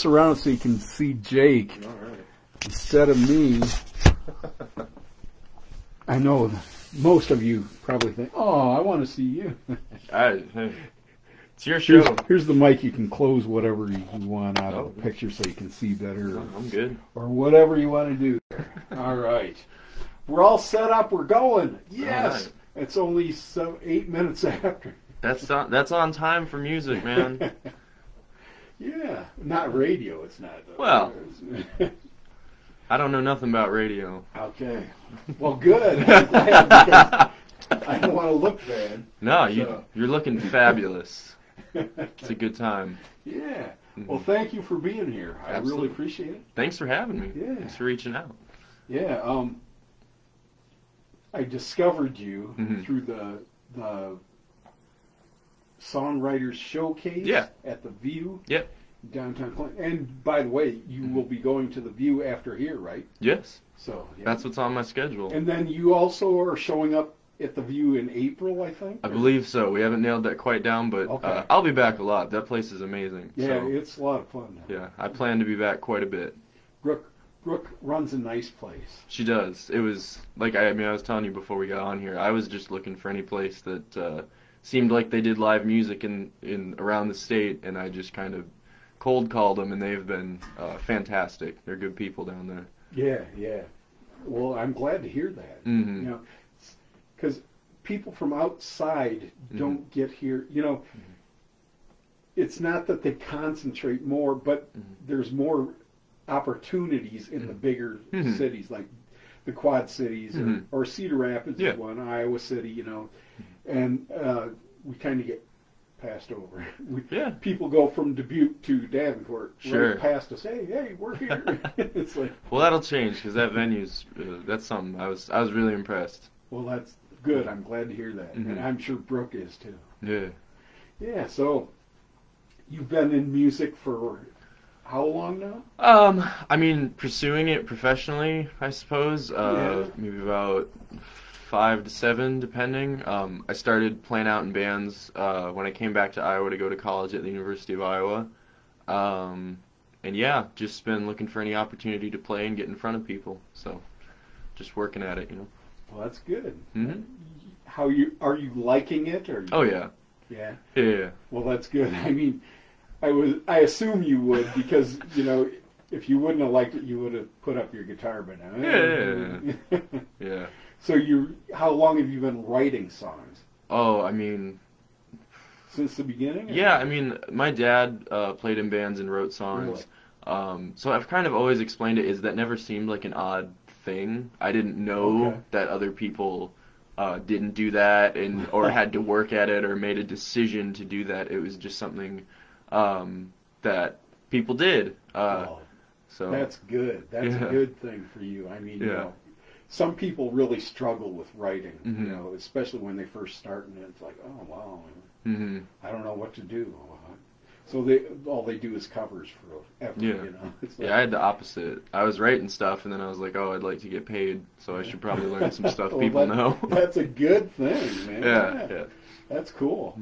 around so you can see Jake instead of me. I know most of you probably think, oh, I want to see you. It's your show. Here's the mic. You can close whatever you want out of the picture so you can see better. I'm good. Or whatever you want to do. All right. We're all set up. We're going. Yes. Right. It's only 8 minutes after. That's on time for music, man. Yeah. Not radio. It's not. Well, I don't know nothing about radio. Okay. Well, good. I'm glad because I don't want to look bad. No, you're looking fabulous. It's a good time. Yeah. Well, thank you for being here. I really appreciate it. Thanks for having me. Yeah. Thanks for reaching out. Yeah. I discovered you through the Songwriters Showcase at the Revue. Yep. Downtown Clinton. And by the way, you will be going to the Revue after here, right? Yes. So that's what's on my schedule. And then you also are showing up at the Revue in April, I think? I believe so. We haven't nailed that quite down, but I'll be back a lot. That place is amazing. Yeah, so, it's a lot of fun. Yeah, I plan to be back quite a bit. Brooke runs a nice place. She does. It was, like, I was telling you before we got on here, I was just looking for any place that seemed like they did live music in around the state, and I just kind of cold called them, and they've been fantastic. They're good people down there. Yeah, yeah. Well, I'm glad to hear that. You know, because people from outside don't get here. You know, it's not that they concentrate more, but there's more opportunities in the bigger cities, like the Quad Cities or Cedar Rapids is one, Iowa City, you know, and we kind of get passed over. People go from Dubuque to Davenport right past us. Hey, we're here. It's like, well, that'll change because that venue's that's something. I was really impressed. Well, that's good. I'm glad to hear that, and I'm sure Brooke is too. Yeah. Yeah. So you've been in music for how long now? I mean, pursuing it professionally, I suppose. Maybe about 5 to 7, depending. I started playing out in bands when I came back to Iowa to go to college at the University of Iowa. And yeah, just been looking for any opportunity to play and get in front of people. So, just working at it, you know. Well, that's good. Are you liking it? Or oh yeah. Yeah. Yeah. Well, that's good. I mean, I assume you would, because you know, if you wouldn't have liked it, you would have put up your guitar by now. Yeah. Yeah. So how long have you been writing songs? Oh, I mean, since the beginning? Yeah, I mean, my dad played in bands and wrote songs. Really? So I've kind of always explained it as that never seemed like an odd thing. I didn't know that other people didn't do that or had to work at it or made a decision to do that. It was just something that people did. So that's good. That's a good thing for you. I mean, you know, some people really struggle with writing, you know, especially when they first start, and it's like, oh wow, I don't know what to do. So all they do is covers forever. You know. It's like, I had the opposite. I was writing stuff, and then I was like, oh, I'd like to get paid, so I should probably learn some stuff people know. That's a good thing, man. Yeah. That's cool.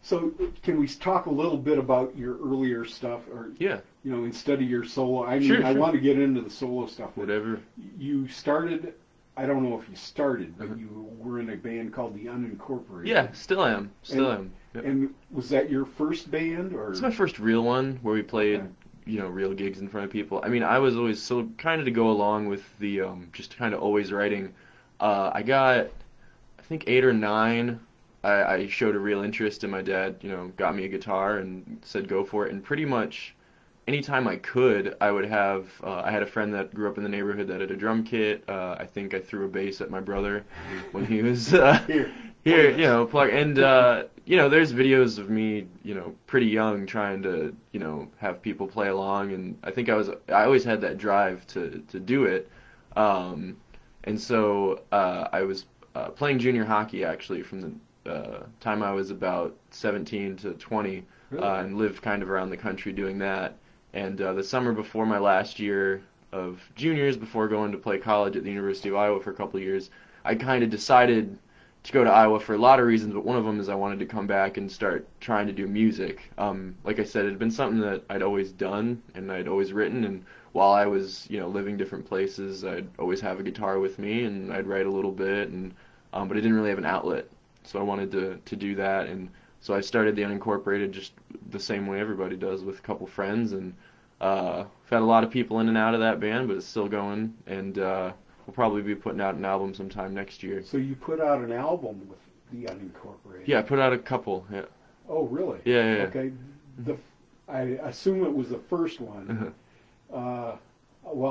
So can we talk a little bit about your earlier stuff, or you know, instead of your solo? I mean, I want to get into the solo stuff. Whatever. You started. I don't know if you started, but you were in a band called the Unincorporated. Yeah, still am. Yep. And was that your first band, or? It's my first real one where we played, you know, real gigs in front of people. I mean, I was always so kind of to go along with the just kind of always writing. I got, I think 8 or 9. I showed a real interest, and my dad, you know, got me a guitar and said go for it. And pretty much anytime I could, I would have. I had a friend that grew up in the neighborhood that had a drum kit. I think I threw a bass at my brother when he was here, you know, plug. And you know, there's videos of me, you know, pretty young, trying to, you know, have people play along. And I think I always had that drive to do it. And so I was playing junior hockey actually from the time I was about 17 to 20, and lived kind of around the country doing that. And the summer before my last year of juniors, before going to play college at the University of Iowa for a couple of years, I kind of decided, to go to Iowa for a lot of reasons, but one of them is I wanted to come back and start trying to do music. Like I said, it had been something that I'd always done and I'd always written, and while I was, living different places, I'd always have a guitar with me and I'd write a little bit, and but I didn't really have an outlet, so I wanted to do that, and so I started the Unincorporated just the same way everybody does, with a couple friends, and I've had a lot of people in and out of that band, but it's still going, and we'll probably be putting out an album sometime next year. So you put out an album with the Unincorporated? Yeah, I put out a couple. Yeah. Oh, really? Yeah. Okay. I assume it was the first one. Well,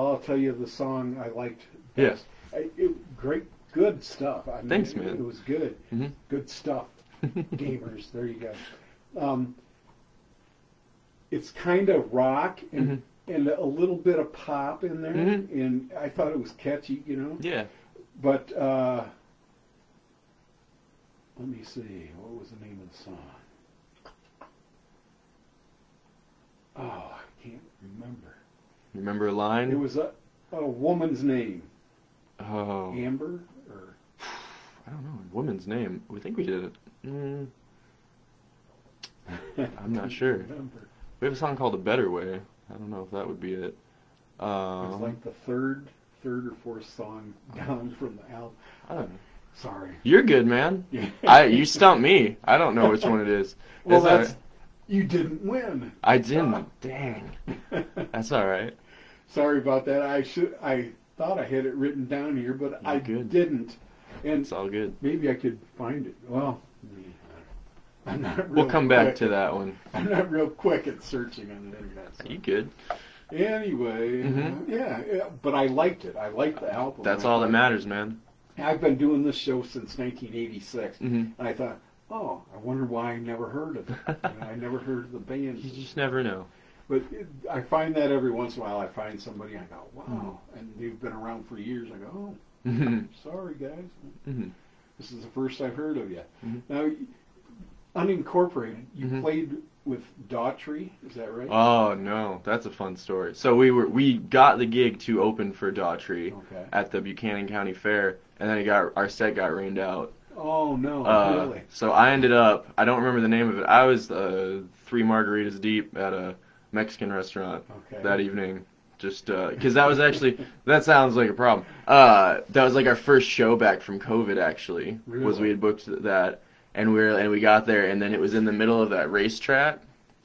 I'll tell you the song I liked best. Yeah. Good stuff. I mean, Thanks, man. It was good. Mm-hmm. Good stuff. Gamers, there you go. It's kind of rock and a little bit of pop in there, and I thought it was catchy, Yeah. But let me see, what was the name of the song? Oh, I can't remember. Remember a line? It was a woman's name. Oh. Amber, or I don't know, a woman's name. We think we did it. I'm not sure. We have a song called "A Better Way." I don't know if that would be it. It's like the third or fourth song down from the album. I don't know. Sorry. You're good, man. You stumped me. I don't know which one it is. Well, you didn't win. I didn't. Dang. That's all right. Sorry about that. I thought I had it written down here, but I didn't. And it's all good. Maybe I could find it. Well, I'm not real We'll come back to that one. I'm not real quick at searching on the internet. So. You good? Anyway, yeah, but I liked it. I liked the album. That's all that matters, man. I've been doing this show since 1986, and I thought, oh, I wonder why I never heard of it. I never heard of the band. You just never know. But I find that every once in a while. I find somebody, I go, wow, and they've been around for years. I go, oh, sorry, guys. This is the first I've heard of you. Now, Unincorporated, you played with Daughtry, is that right? Oh, no, that's a fun story. So we got the gig to open for Daughtry at the Buchanan County Fair, and then our set got rained out. Oh, no, really? So I ended up, I don't remember the name of it, I was 3 margaritas deep at a Mexican restaurant that evening, just because that was actually, that sounds like a problem. That was like our first show back from COVID, actually, was we had booked that. And we got there, and then it was in the middle of that racetrack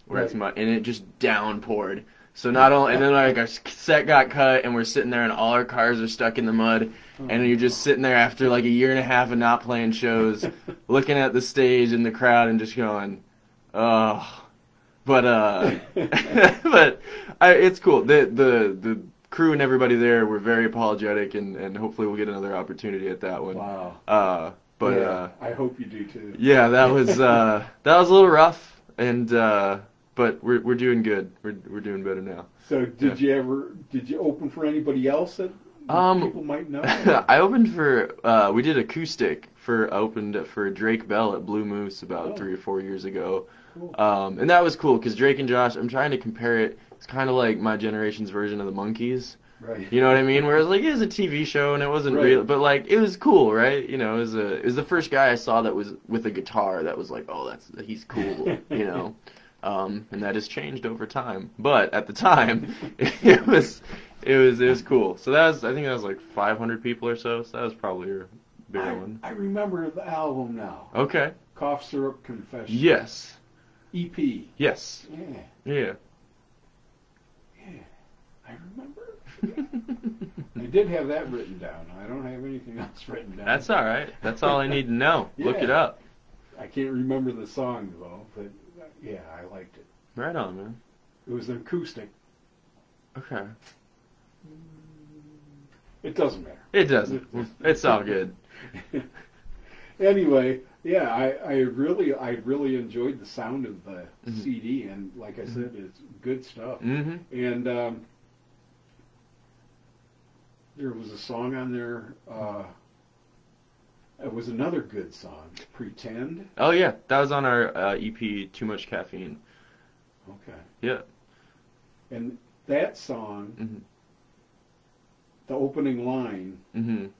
where it's mud, and it just downpoured. So not only, and then like our set got cut, and we're sitting there, and all our cars are stuck in the mud, and you're just sitting there after like a year and a half of not playing shows, looking at the stage and the crowd, and just going, oh. But it's cool. The crew and everybody there were very apologetic, and hopefully we'll get another opportunity at that one. Wow. But yeah, I hope you do too. Yeah, that was a little rough, and but we're doing good. We're doing better now. So did you open for anybody else that people might know? I opened for we did acoustic opened for Drake Bell at Blue Moose about 3 or 4 years ago. Cool. And that was cool because Drake and Josh, I'm trying to compare it. It's kind of like my generation's version of the Monkees. Right. You know what I mean? Whereas like it was a TV show and it wasn't real, but like it was cool, right? It was the first guy I saw that was with a guitar that was like, oh, he's cool, and that has changed over time. But at the time, it was cool. So I think that was like 500 people or so. So that was probably your bigger one. I remember the album now. Okay. Cough Syrup Confession. Yes. EP. Yes. Yeah. I remember. I did have that written down. I don't have anything else written down. That's all right. That's all I need to know. Look it up. I can't remember the song though, but yeah, I liked it. Right on, man. It was an acoustic. Okay. It doesn't matter. It doesn't. It's all good. Anyway, yeah, I really enjoyed the sound of the CD, and like I said, it's good stuff. And there was a song on there. It was another good song, Pretend. Oh yeah, that was on our EP, Too Much Caffeine. Okay. Yeah. And that song, the opening line,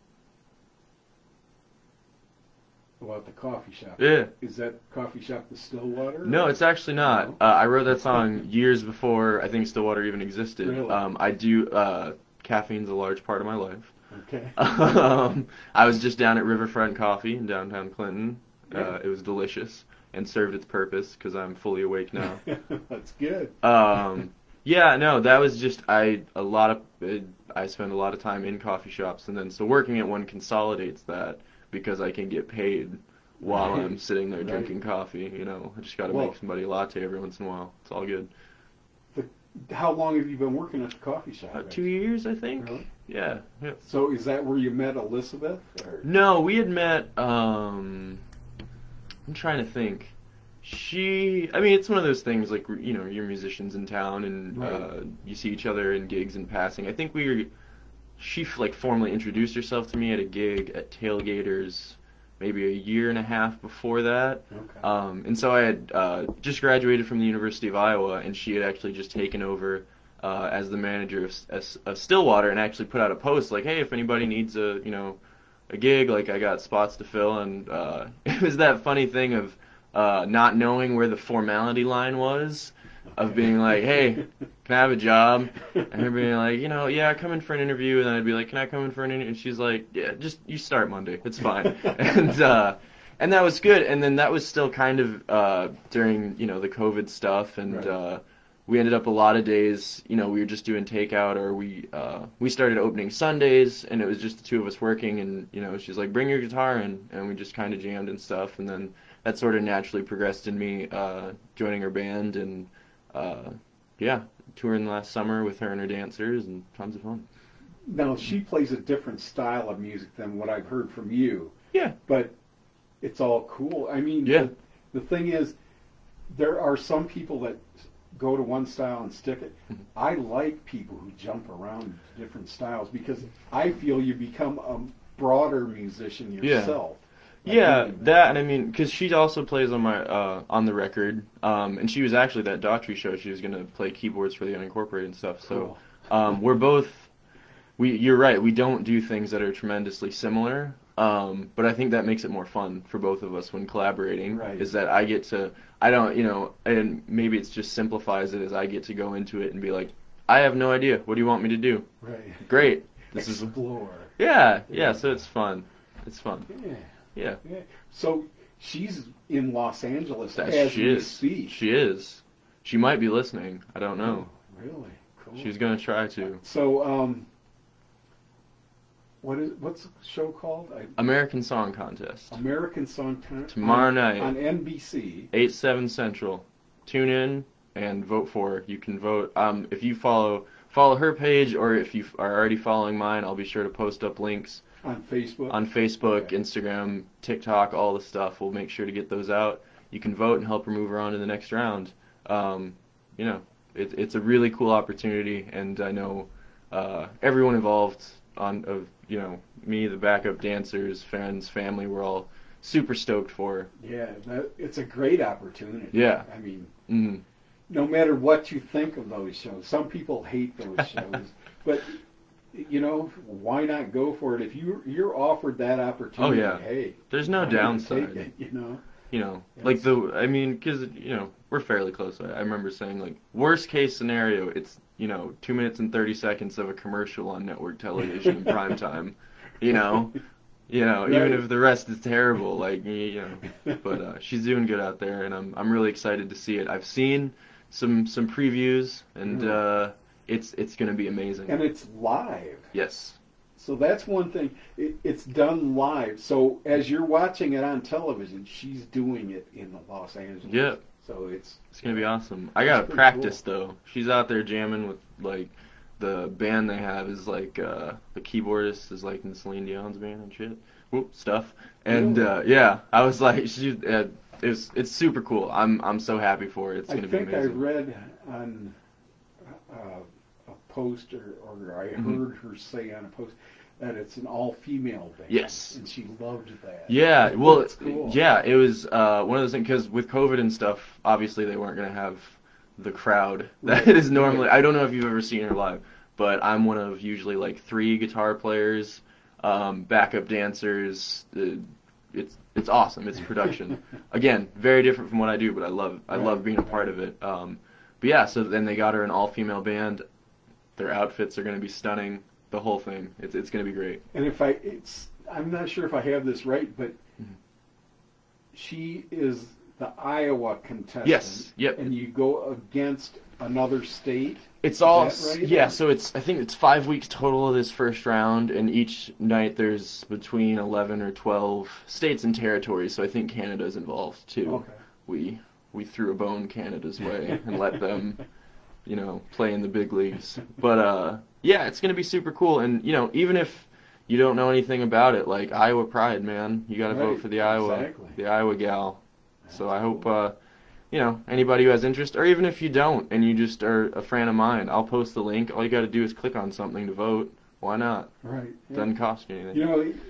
about the coffee shop. Yeah. Is that coffee shop the Stillwater? No, it's actually not. No? I wrote that song years before I think Stillwater even existed. Really? I do. Caffeine's a large part of my life. Okay. I was just down at Riverfront Coffee in downtown Clinton. Yeah. It was delicious and served its purpose because I'm fully awake now. That's good. Yeah, no, that was just I spend a lot of time in coffee shops, and then so working at one consolidates that because I can get paid while I'm sitting there drinking coffee. You know, I just got to make somebody a latte every once in a while. It's all good. How long have you been working at the coffee shop? 2 years, I think. Really? Yeah. So is that where you met Elizabeth? Or? No, we had met. I'm trying to think. I mean, it's one of those things like, you know, you're musicians in town and you see each other in gigs in passing. I think she like formally introduced herself to me at a gig at Tailgaters maybe a year and a half before that. Okay. And so I had just graduated from the University of Iowa, and she had actually just taken over as the manager of Stillwater, and actually put out a post like, hey, if anybody needs a gig, like I got spots to fill. And it was that funny thing of not knowing where the formality line was, of being like, hey, can I have a job? And her being like, yeah, come in for an interview. And then I'd be like, can I come in for an interview? And she's like, yeah, just you start Monday. It's fine. And that was good. And then that was still kind of during, the COVID stuff. And we ended up a lot of days, we were just doing takeout, or we started opening Sundays, and it was just the two of us working. And, she's like, bring your guitar in. And we just kind of jammed and stuff. And then that sort of naturally progressed in me joining her band, and touring last summer with her and her dancers, and tons of fun. Now, she plays a different style of music than what I've heard from you. Yeah. But it's all cool. I mean, the thing is, there are some people that go to one style and stick it. Mm-hmm. I like people who jump around to different styles, because I feel you become a broader musician yourself. Yeah, that, and I mean, because she also plays on my on the record, and she was actually that Daughtry show. She was going to play keyboards for the unincorporated and stuff. So we're both. You're right. We don't do things that are tremendously similar, but I think that makes it more fun for both of us when collaborating. Right. Is that I get to, I don't, and maybe it's just simplifies it as I get to go into it and be like, I have no idea. What do you want me to do? Right. Great. This is explore. Yeah. So it's fun. It's fun. Yeah. So she's in Los Angeles she we is. speak. She is. She might be listening. I don't know. Oh, really? Cool. She's gonna try to. So, what's the show called? American Song Contest. American Song Contest. Tomorrow night on NBC. 8/7 Central. Tune in and vote for her. You can vote. If you follow her page, or if you are already following mine, I'll be sure to post up links. On Facebook? On Facebook, okay. Instagram, TikTok, all the stuff. We'll make sure to get those out. You can vote and help her move her on to the next round. It's a really cool opportunity, and I know everyone involved me, the backup dancers, friends, family, we're all super stoked for her. Yeah, it's a great opportunity. Yeah. I mean, no matter what you think of those shows, some people hate those shows, but why not go for it? If you're offered that opportunity, hey, there's no downside. Take it, because we're fairly close. I remember saying, like, worst case scenario, it's 2 minutes and 30 seconds of a commercial on network television in prime time. Even if the rest is terrible, But she's doing good out there, and I'm really excited to see it. I've seen some previews, and it's going to be amazing. And it's live. Yes. So that's one thing. It's done live. So as you're watching it on television, she's doing it in Los Angeles. Yeah. So it's going to be awesome. I got to practice, though. She's out there jamming with, the band they have is, the keyboardist is, in Celine Dion's band and shit. Stuff. And, I was like, it's super cool. I'm so happy for it. It's going to be amazing. I think I read on a post, or I heard her say on a post that it's an all-female band. Yes. And she loved that. Yeah, well, that's cool. Yeah, it was one of those things, because with COVID and stuff, obviously they weren't going to have the crowd that is normally. I don't know if you've ever seen her live, but I'm one of usually 3 guitar players, backup dancers, it's awesome. It's production. Again, very different from what I do, but I love being a part of it. But yeah, so then they got her an all-female band. Their outfits are going to be stunning. The whole thing. It's going to be great. And I'm not sure if I have this right, but she is the Iowa contestant. Yes. Yep. And you go against another state. It's all right? Yeah. So I think it's 5 weeks total of this first round, and each night there's between 11 or 12 states and territories. So I think Canada's involved too. Okay. We threw a bone Canada's way and let them, play in the big leagues. But yeah, it's gonna be super cool. And even if you don't know anything about it, like Iowa Pride, man, you gotta vote for the Iowa gal. So I hope anybody who has interest, or even if you don't and you just are a fan of mine, I'll post the link. All you got to do is click on something to vote. Why not? Right. Yeah. Doesn't cost you anything.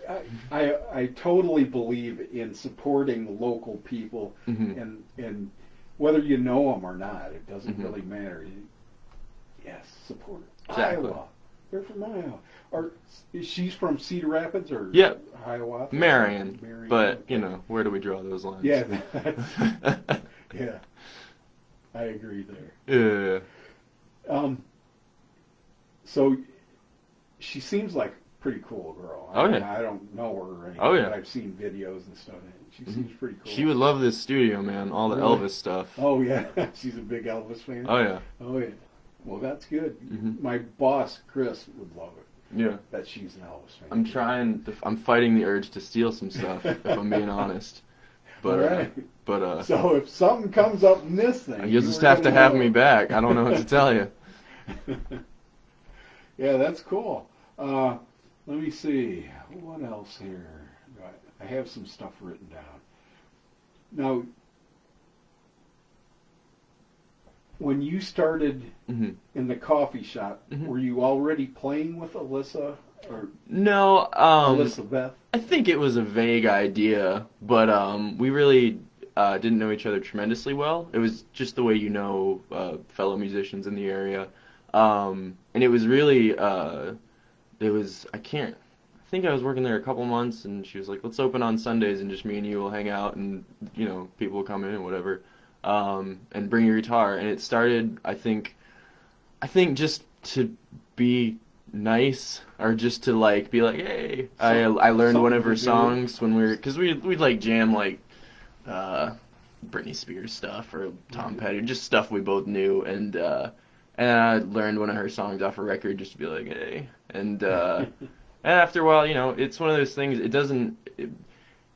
I totally believe in supporting local people, and whether you know them or not, it doesn't really matter. Yes, support Exactly. Iowa. They're from Iowa. Or she's from Cedar Rapids or Iowa? Marion. But, okay. Where do we draw those lines? Yeah, yeah. I agree there. Yeah. So she seems like a pretty cool girl. I don't know her or anything, but I've seen videos and stuff. She seems pretty cool. She would love this studio, man. All the Elvis stuff. Oh, yeah. She's a big Elvis fan? Oh, yeah. Oh, yeah. Well, that's good. My boss, Chris, would love it. Yeah. That she's an Elvis fan. I'm fighting the urge to steal some stuff, if I'm being honest. But, right. So if something comes up in this thing... You'll just have to have me back. I don't know what to tell you. Yeah, that's cool. Let me see. What else here? I have some stuff written down. Now, when you started in the coffee shop, were you already playing with Alyssa? Or no, Elizabeth? I think it was a vague idea, but we really didn't know each other tremendously well. It was just the way fellow musicians in the area. And it was really, I think I was working there a couple months, and she was like, let's open on Sundays, and just me and you will hang out, and, people will come in and whatever, and bring your guitar. And it started, I think just to be nice, or just to, be like, hey, I learned one of her songs when because we'd, jam, Britney Spears stuff, or Tom Petty, just stuff we both knew, and I learned one of her songs off a record just to be like, hey, and after a while, it's one of those things,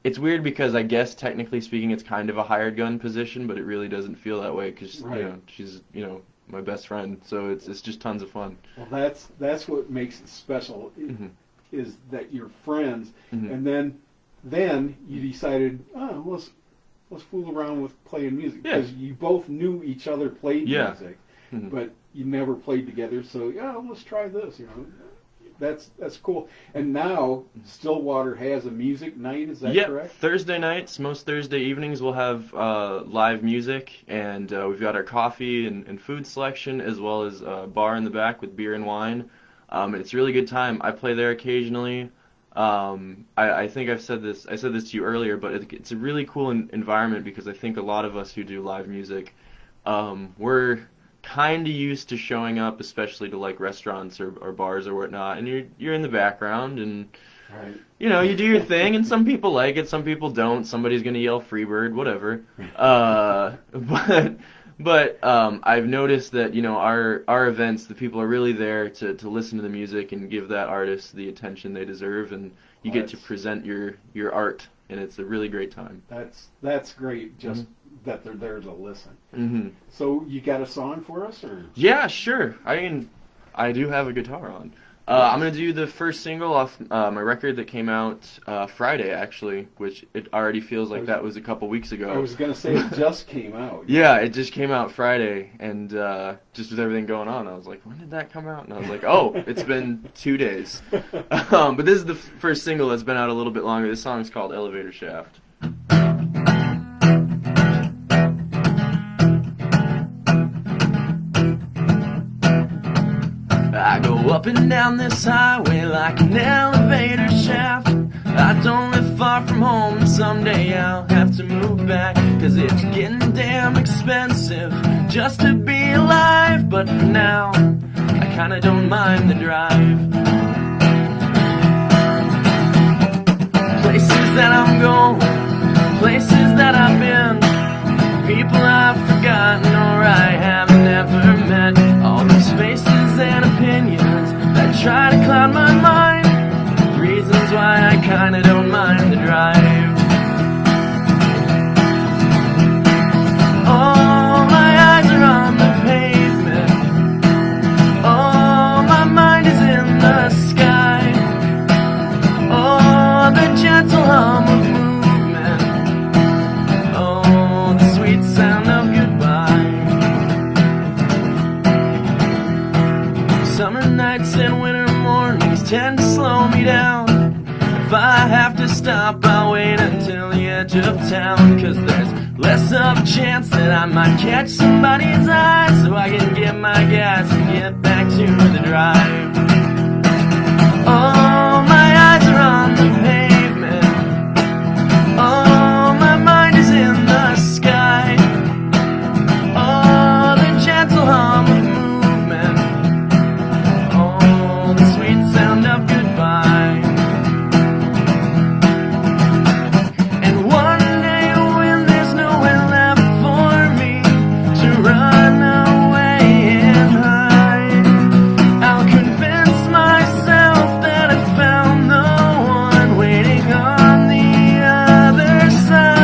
it's weird because I guess technically speaking it's kind of a hired gun position, but it really doesn't feel that way because, she's, my best friend, so it's just tons of fun. Well, that's what makes it special, is that you're friends, and then you decided, let's fool around with playing music, because you both knew each other played music, but you never played together, so let's try this, That's cool. And now Stillwater has a music night, is that correct? Thursday nights, most Thursday evenings we'll have live music, and we've got our coffee and food selection, as well as a bar in the back with beer and wine. It's a really good time. I play there occasionally. I think I said this to you earlier, but it's a really cool environment, because I think a lot of us who do live music, we're kind of used to showing up, especially to restaurants or bars or whatnot, and you're in the background, and you do your thing, and some people like it, some people don't. Somebody's gonna yell "Freebird," whatever. But I've noticed that our events, the people are really there to listen to the music and give that artist the attention they deserve, and you get to present your art, and it's a really great time. That's great. Just that they're there to listen. So you got a song for us, or? Yeah, sure. I do have a guitar on. I'm going to do the first single off my record that came out Friday, actually, which it already feels like that was a couple weeks ago. I was going to say it just came out. Yeah, it just came out Friday, and just with everything going on, I was like, when did that come out? And I was like, oh, it's been 2 days. But this is the first single that's been out a little bit longer. This song is called Elevator Shaft. I go up and down this highway like an elevator shaft. I don't live far from home, and someday I'll have to move back, 'cause it's getting damn expensive just to be alive. But for now, I kinda don't mind the drive. Places that I'm going, places that I've been, people I've forgotten or I have never met. All these faces and opinions that try to cloud my mind, reasons why I kinda don't mind the drive. Oh, my eyes are on the pavement. Oh, my mind is in the sky. Oh, the gentle hum of movement. Oh, the sweet sound of goodbye. Summer nights and winter mornings tend to slow me down. If I have to stop, I'll wait until the edge of town, 'cause there's less of a chance that I might catch somebody's eye, so I can get my gas and get back to the drive. Oh, my eyes are on the pavement. Oh, my mind is in the sky. Oh, the gentle hum of movement. Oh, the sweet sound of goodbye. And one day when there's nowhere left for me to run away and hide, I'll convince myself that I found the one waiting on the other side.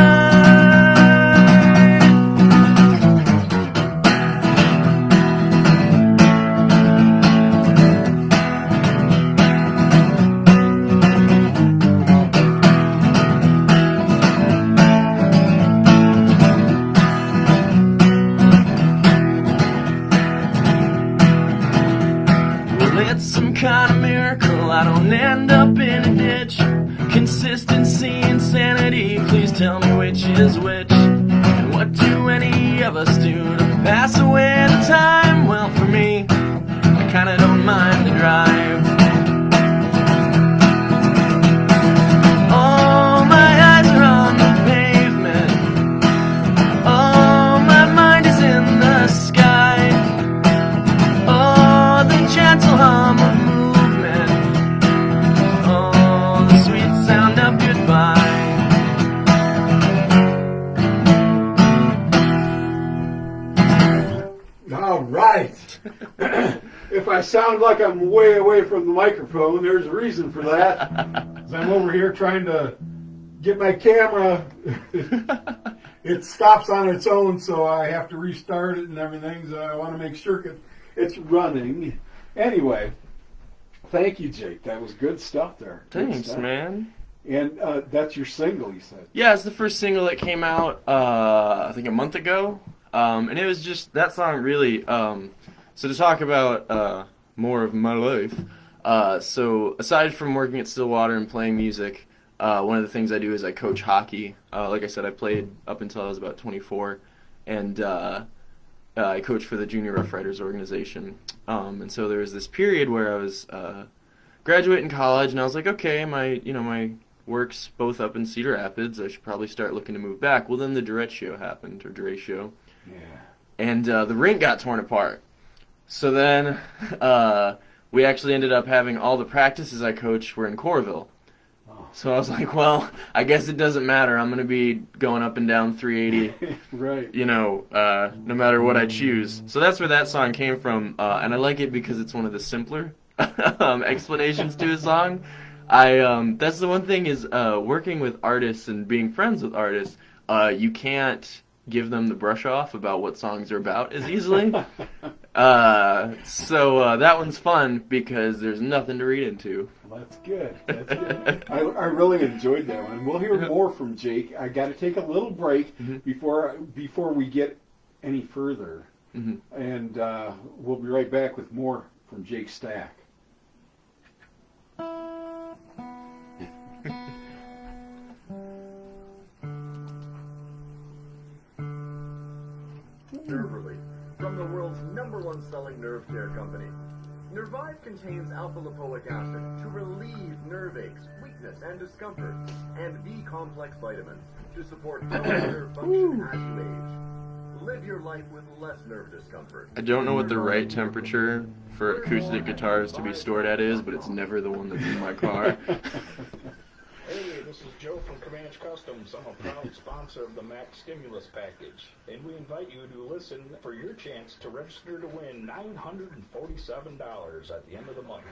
Well, it's some kind of miracle I don't end up in a ditch. Consistency, insanity, please tell me which is which. And what do any of us do to pass away the time? Well, for me, I kinda don't mind the drive. Oh, my eyes are on the pavement. Oh, my mind is in the sky. Oh, the gentle hum of movement. Oh, the sweet sound of goodbye. All right. If I sound like I'm way away from the microphone, there's a reason for that. 'Cause I'm over here trying to get my camera. It stops on its own, so I have to restart it and everything. So I want to make sure it's running. Anyway, thank you, Jake. That was good stuff there. Good Thanks, stuff. man. And that's your single, you said. Yeah, it's the first single that came out, I think a month ago. And it was just, that song really, so to talk about more of my life, so aside from working at Stillwater and playing music, one of the things I do is I coach hockey. Like I said, I played up until I was about 24, and I coached for the Junior Rough Riders organization. And so there was this period where I was graduating college, and I was like, okay, my work's both up in Cedar Rapids. I should probably start looking to move back. Well, then the Durrett show happened, or Durrett show. Yeah. And the rink got torn apart. So then we actually ended up having all the practices I coached were in Coralville. Oh. So I was like, well, I guess it doesn't matter. I'm going to be going up and down 380, Right. no matter what I choose. So that's where that song came from. And I like it because it's one of the simpler explanations to a song. That's the one thing is working with artists and being friends with artists, you can't give them the brush off about what songs are about as easily. So that one's fun because there's nothing to read into. Well, that's good. That's good. I really enjoyed that one. We'll hear more from Jake. I got to take a little break before we get any further, and we'll be right back with more from Jake Stack. Nerve Relief, from the world's #1 selling nerve care company. Nervive contains alpha-lipoic acid to relieve nerve aches, weakness, and discomfort, and B-complex vitamins to support healthy nerve function as you age. Live your life with less nerve discomfort. I don't know what the right temperature for acoustic guitars to be stored at is, but it's never the one that's in my car. Hey, this is Joe from Comanche Customs. I'm a proud sponsor of the Mac Stimulus Package, and we invite you to listen for your chance to register to win $947 at the end of the month.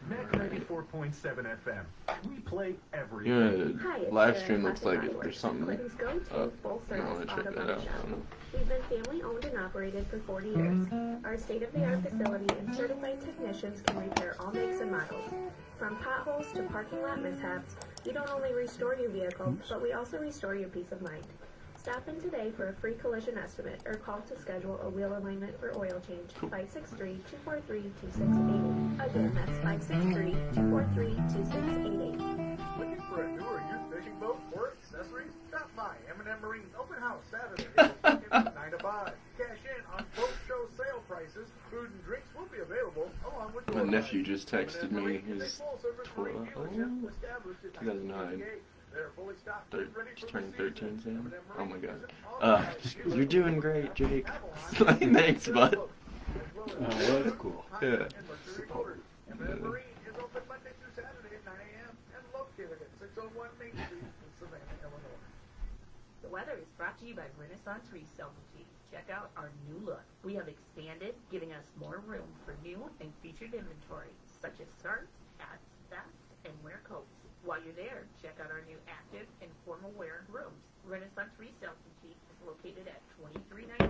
Mac 94.7 FM. We play every Hi, it's live Sarah stream looks Classic like Auto there's something Clinton's go-to up. full-service No, I checked auto that body out. shop. We've been family-owned and operated for 40 years. Our state-of-the-art facility and certified technicians can repair all makes and models. From potholes to parking lot mishaps, we don't only restore your vehicle, but we also restore your peace of mind. Stop in today for a free collision estimate or call to schedule a wheel alignment or oil change. 563-243-2688. Again, that's 563-243-2688. Looking for a new or used fishing boat or accessories? Stop by M&M Marine's open house Saturday, April 2nd, 9 to 5. Cash in on boat show sale prices. Food and drinks will be available along with My nephew just texted me his 2009. Just turning 13 soon. Oh my god. You're doing great, Jake. Thanks, bud. Oh, that's cool. Yeah. Marine is open Monday through Saturday at 9 a.m. and located at 601 Main Street in Savannah, Illinois. The weather is brought to you by Renaissance Resale Boutique. Check out our new look. We have expanded, giving us more room for new and featured inventory, such as skirts, hats, vests, and wear coats. While you're there, check out our new active and formal wear rooms. Renaissance Resale Boutique is located at 2319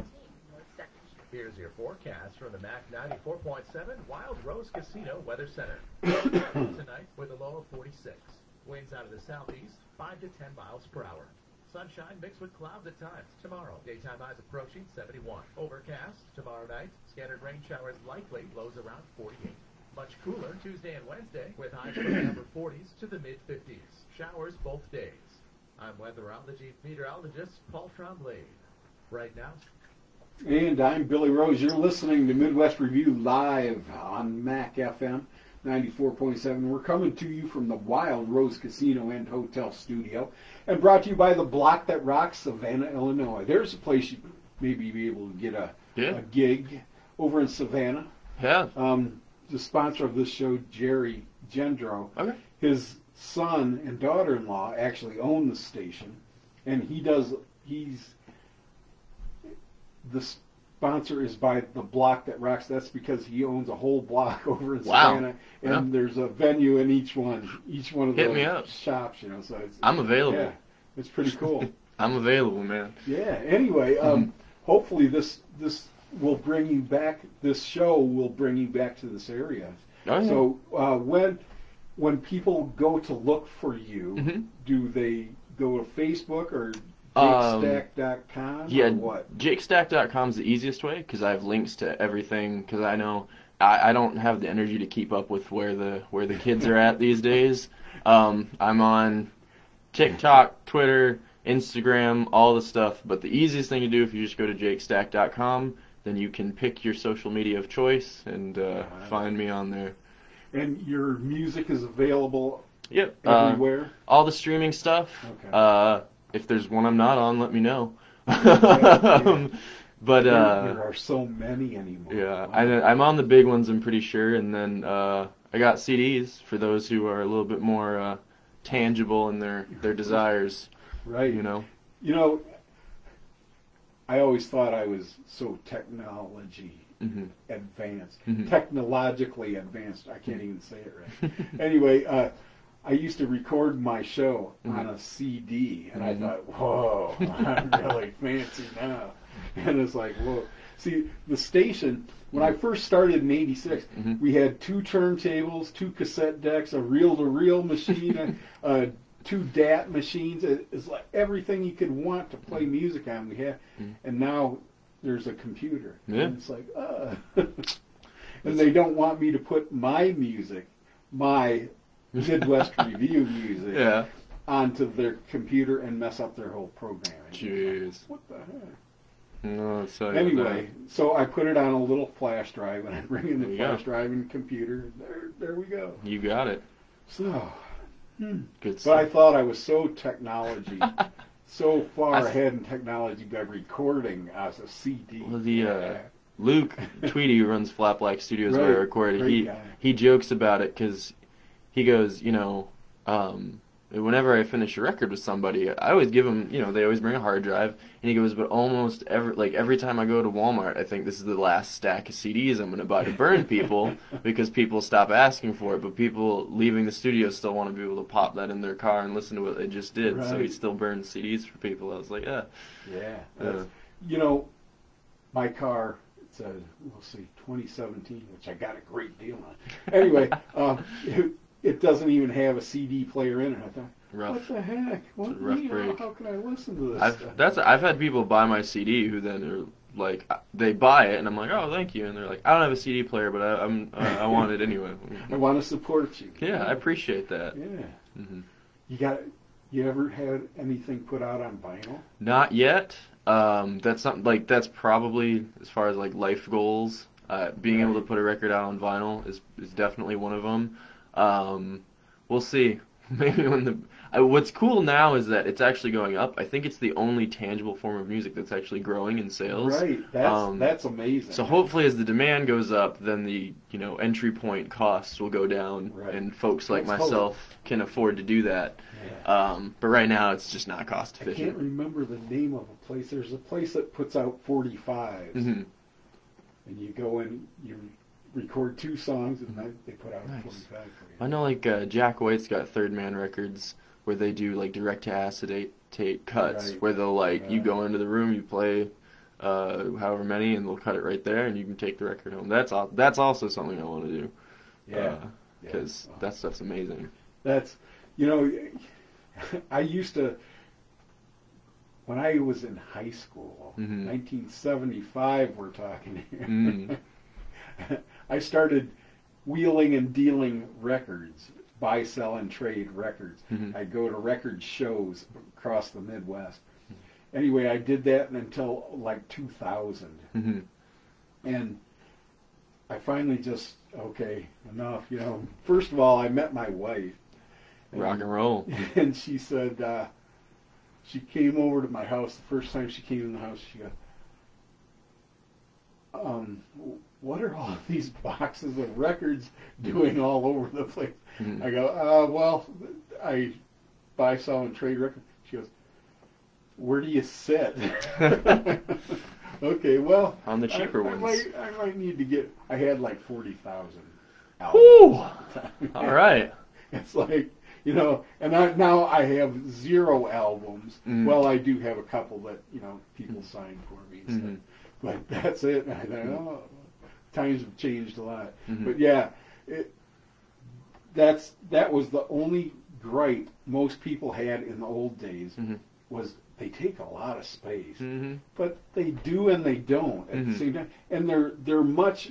North 2nd Street. Here's your forecast from the MAC 94.7 Wild Rose Casino Weather Center. Tonight with a low of 46. Winds out of the southeast, 5 to 10 miles per hour. Sunshine mixed with clouds at times. Tomorrow, daytime highs approaching 71. Overcast. Tomorrow night, scattered rain showers likely, lows around 48. Much cooler Tuesday and Wednesday with highs from the upper 40s to the mid-50s. Showers both days. I'm meteorologist Paul Tremblay. Right now. And I'm Billy Rose. You're listening to Midwest Review live on MAC FM 94.7. We're coming to you from the Wild Rose Casino and Hotel Studio and brought to you by the Block That Rocks, Savannah, Illinois. There's a place you maybe be able to get a gig over in Savannah. Yeah. The sponsor of this show, Jerry Gendro, Okay. his son and daughter-in-law actually own the station, and he's the sponsor is by the Block That Rocks. That's because he owns a whole block over in Savannah, and there's a venue in each one of Hit those me up. shops. So I'm available. Yeah, it's pretty cool. I'm available, man. Yeah. Anyway, hopefully this will bring you back. This show will bring you back to this area. Oh, yeah. So when people go to look for you, do they go to Facebook or JakeStack.com? Yeah, or what? JakeStack.com is the easiest way because I have links to everything. Because I know I don't have the energy to keep up with where the kids are at these days. I'm on TikTok, Twitter, Instagram, all the stuff. But the easiest thing to do if you just go to JakeStack.com, then you can pick your social media of choice and find me on there. And your music is available everywhere? All the streaming stuff. Okay. If there's one I'm not on, let me know. Yeah. But there are so many anymore. Yeah, Wow. I'm on the big ones, I'm pretty sure. And then I got CDs for those who are a little bit more tangible in their desires. Right. I always thought I was so technologically advanced. Technologically advanced. I can't even say it right. Anyway, I used to record my show on a CD, and I thought, whoa, I'm really fancy now. And it's like, whoa. See, the station, when I first started in '86, we had 2 turntables, 2 cassette decks, a reel-to-reel machine, 2 DAT machines. It's like everything you could want to play music on we had. And now there's a computer. Yeah. And it's like, and they don't want me to put my music, my Midwest Review music, onto their computer and mess up their whole programming. Jeez. What the heck? No, sorry Anyway, so I put it on a little flash drive, and I bring in the There you flash go. drive and computer. There we go. You got it. So, Good but stuff. I thought I was so technology, so far I- ahead in technology by recording as a CD. Well, Luke Tweedy, who runs Flat Black Studios where I Right. recorded, Great guy. he jokes about it because he goes, whenever I finish a record with somebody, I always give them, they always bring a hard drive, and he goes, but almost every time I go to Walmart, I think this is the last stack of CDs I'm going to buy to burn people because people stop asking for it, but people leaving the studio still want to be able to pop that in their car and listen to what they just did, so he Right. still burns CDs for people. I was like, yeah. Yeah. Uh, My car, it's a, 2017, which I got a great deal on. Anyway, it doesn't even have a CD player in it. I thought, rough. what the heck? What, It's a rough break. How can I listen to this stuff? I've had people buy my CD who then are like, they buy it and I'm like, oh, thank you, and they're like, I don't have a CD player, but I want it anyway. I want to support you. Yeah, I appreciate that. Yeah. Hmm. You ever had anything put out on vinyl? Not yet. That's not that's probably as far as like life goals. Being able to put a record out on vinyl is definitely one of them. We'll see. Maybe what's cool now is that it's actually going up. I think it's the only tangible form of music that's actually growing in sales. Right. That's amazing. So hopefully, as the demand goes up, then the entry point costs will go down, Right. and folks like Let's myself can afford to do that. Yeah. But right now, it's just not cost I can't efficient. remember the name of a place. There's a place that puts out 45s, Mhm. and you go in, you record 2 songs, and then they put out Nice. 45 for you. I know, Jack White's got Third Man Records where they do direct to acetate cuts, Right. where they'll you Right. go into the room, you play however many, and they'll cut it right there, and you can take the record home. That's also something I want to do. Yeah. Because Yeah. that stuff's amazing. That's, I used to, when I was in high school, Mhm. 1975 we're talking here, Mm. I started wheeling and dealing records, buy, sell, and trade records. Mhm. I'd go to record shows across the Midwest. Anyway, I did that until 2000. Mhm. And I finally just, okay, enough. First of all, I met my wife. Rock and roll. And she said, she came over to my house. The first time she came in the house, she goes, what are all these boxes of records doing all over the place? Mhm. I go, well, I buy, sell, and trade records. She goes, where do you sit? Okay, well, On the cheaper I ones. I might need to get. I had 40,000. Whew! All right. It's and now I have 0 albums. Mm. Well, I do have a couple that people sign for me, and Mhm. stuff. But that's it. And I thought, times have changed a lot. Mhm. But yeah, that was the only gripe most people had in the old days Mhm. was they take a lot of space, Mhm. but they do and they don't at the Mhm. same time, and they're much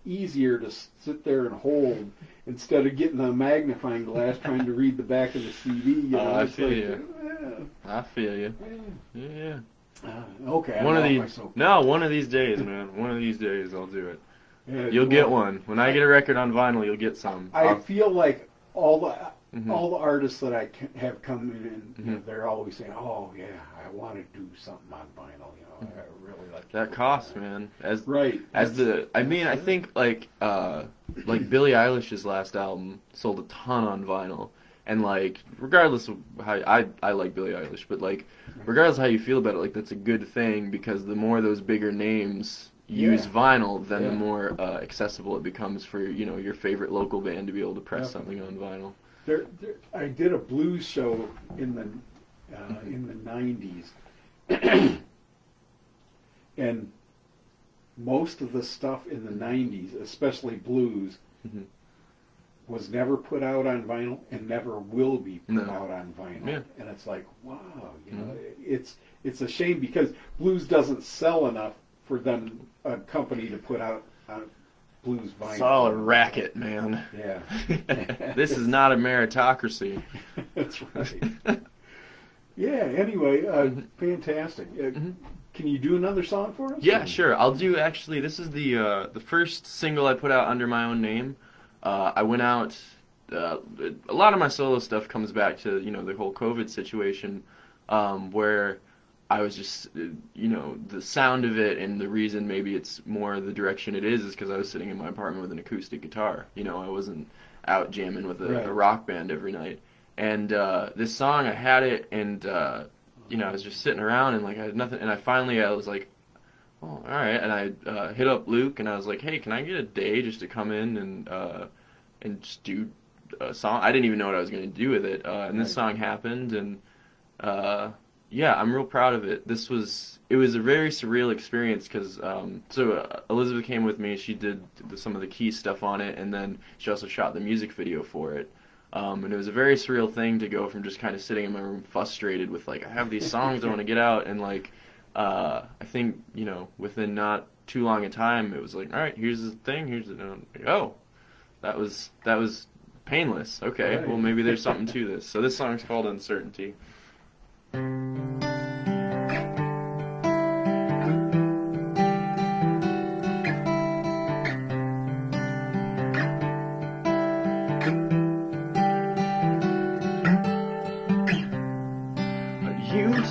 easier to sit there and hold instead of getting a magnifying glass trying to read the back of the CD. I It's feel like, you. I feel you. eh, Yeah. okay. I'm One of off these. my soapbox. No, one of these days, man. One of these days, I'll do it. Yeah, You'll get well, one. When I get a record on vinyl, you'll get some. I feel like all the Mhm. artists that I have come in, Mhm. they're always saying, "Oh yeah, I want to do something on vinyl." I really like That costs, man. Right. I think Billie Eilish's last album sold a ton on vinyl, and regardless of how I like Billie Eilish, but regardless of how you feel about it, that's a good thing because the more those bigger names use Yeah. vinyl, then the Yeah. more accessible it becomes for your favorite local band to be able to press Definitely. something on vinyl. I did a blues show in the 90s, and most of the stuff in the 90s, especially blues, Mhm. was never put out on vinyl and never will be put No. out on vinyl. Yeah. And it's like, wow, it's a shame because blues doesn't sell enough for a company to put out blues vinyl. It's all a racket, man. Yeah. This is not a meritocracy. That's right. Yeah. Anyway, fantastic. Can you do another song for us? Yeah, sure. I'll do. Actually, this is the first single I put out under my own name. I went out. A lot of my solo stuff comes back to the whole COVID situation, where I was just the sound of it, and the reason maybe it's more the direction it is because I was sitting in my apartment with an acoustic guitar. I wasn't out jamming with a rock band every night. And this song, I had it, and I was just sitting around, and like I had nothing. And I was like, oh, all right. And I hit up Luke, and I was like, hey, can I get a day just to come in and just do a song? I didn't even know what I was going to do with it. And this song happened, and yeah, I'm real proud of it. It was a very surreal experience because Elizabeth came with me. She did some of the key stuff on it, and then she also shot the music video for it. And it was a very surreal thing to go from just kind of sitting in my room frustrated with like, I have these songs I want to get out, and like I think within not too long a time it was like, all right, here's the thing, oh, that was painless. Okay, well maybe there's something to this. So this song's called Uncertainty.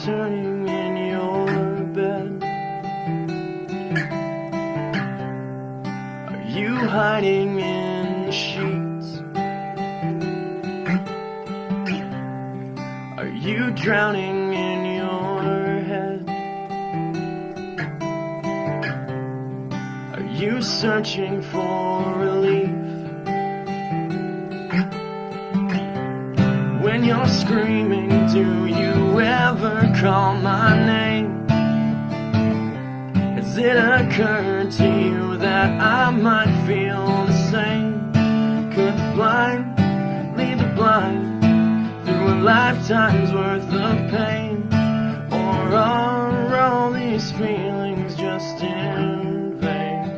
Turning in your bed, are you hiding in the sheets? Are you drowning in your head? Are you searching for relief when you're screaming? Do you ever call my name? Has it occurred to you that I might feel the same? Could the blind lead the blind through a lifetime's worth of pain? Or are all these feelings just in vain?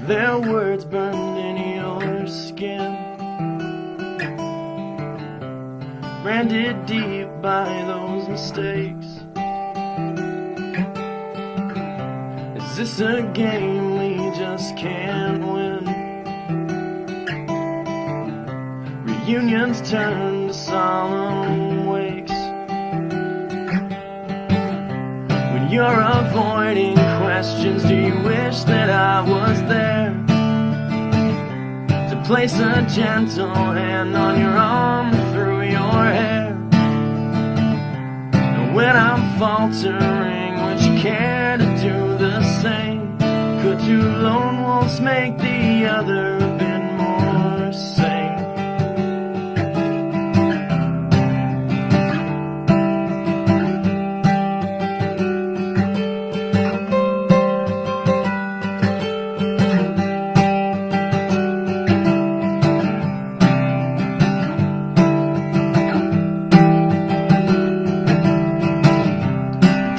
Their words burned in your skin, branded deep by those mistakes. Is this a game we just can't win? Reunions turn to solemn wakes. When you're avoiding questions, do you wish that I was there to place a gentle hand on your arm through your hair? And when I'm faltering, would you care to do the same? Could two lone wolves make the other a bit more sane?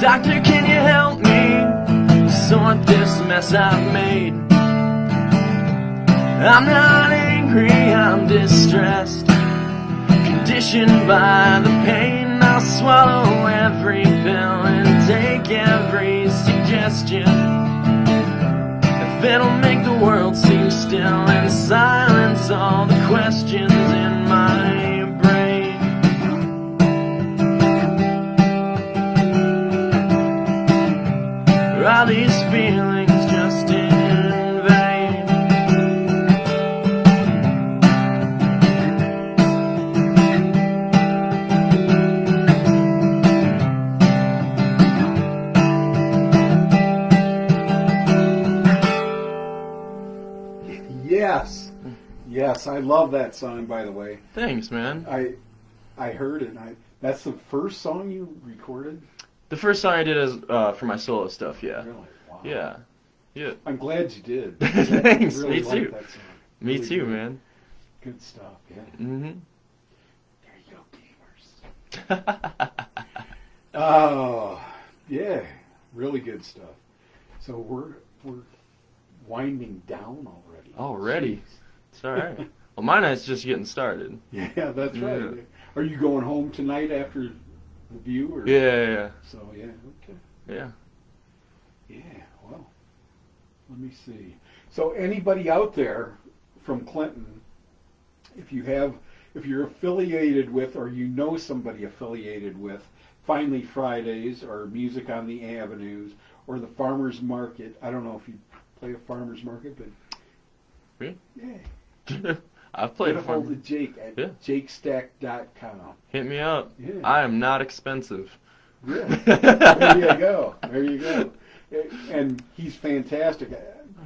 Doctor, can you help me sort this mess I've made? I'm not angry, I'm distressed, conditioned by the pain. I'll swallow every pill and take every suggestion if it'll make the world seem still and silence all the questions in my brain. Are these feelings just in vain? Yes, I love that song, by the way. Thanks, man. I heard it. That's the first song you recorded? The first song I did is for my solo stuff, yeah. Really? Wow. Yeah. I'm glad you did. Thanks, really me too. That song. Me Really too, good. man. Good stuff, yeah. Mm-hmm. There you go, gamers. Oh, yeah, really good stuff. So winding down already. Already? Jeez. It's all right. Well, my night's just getting started. Yeah, that's right. Are you going home tonight after Revue? Or? Yeah. So, yeah, okay. Yeah. Yeah, well, let me see. So anybody out there from Clinton, if you're affiliated with, or you know somebody affiliated with Finally Fridays or Music on the Avenues or the Farmers Market, I don't know if you play a Farmers Market, but Me? yeah. I've played Get a hold of Jake at jakestack.com. Hit me up. Yeah. I am not expensive. Yeah. There you go. There you go. And he's fantastic.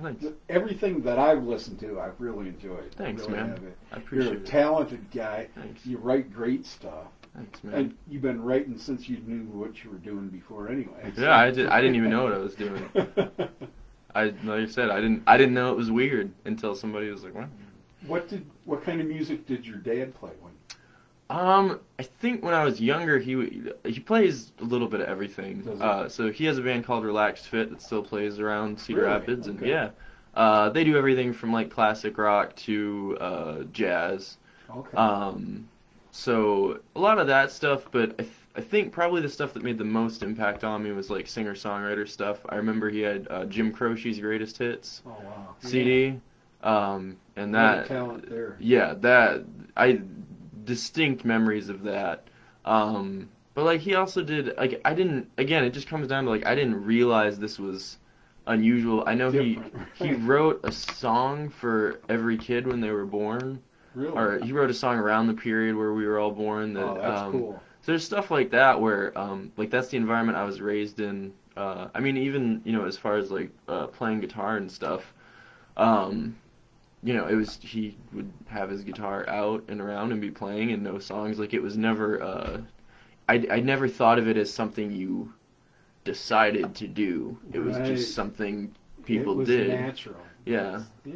Thanks. Everything that I've listened to, I've really enjoyed. Thanks, really man. have it. I appreciate You're a it. talented guy. Thanks. You write great stuff. Thanks, man. And you've been writing since you knew what you were doing before anyway. Yeah, I didn't even know what I was doing. Like I said, I didn't know it was weird until somebody was like, "What?" What kind of music did your dad play when? I think when I was younger, he plays a little bit of everything. So he has a band called Relaxed Fit that still plays around Cedar Really? Rapids, and Okay. they do everything from like classic rock to jazz. Okay. So a lot of that stuff, but I think probably the stuff that made the most impact on me was like singer-songwriter stuff. I remember he had Jim Croce's Greatest Hits Oh wow. CD, and What that a talent there. yeah, that I distinct memories of that. But like he also did like again it just comes down to like I didn't realize this was unusual. I know he wrote a song for every kid when they were born. Really? Or he wrote a song around the period where we were all born. That, that's cool. So there's stuff like that where like that's the environment I was raised in. I mean even as far as like playing guitar and stuff. It was he would have his guitar out and around and be playing and know songs. Like it was never. I never thought of it as something you decided to do. It was just something people did. It was natural. Yeah. Yeah.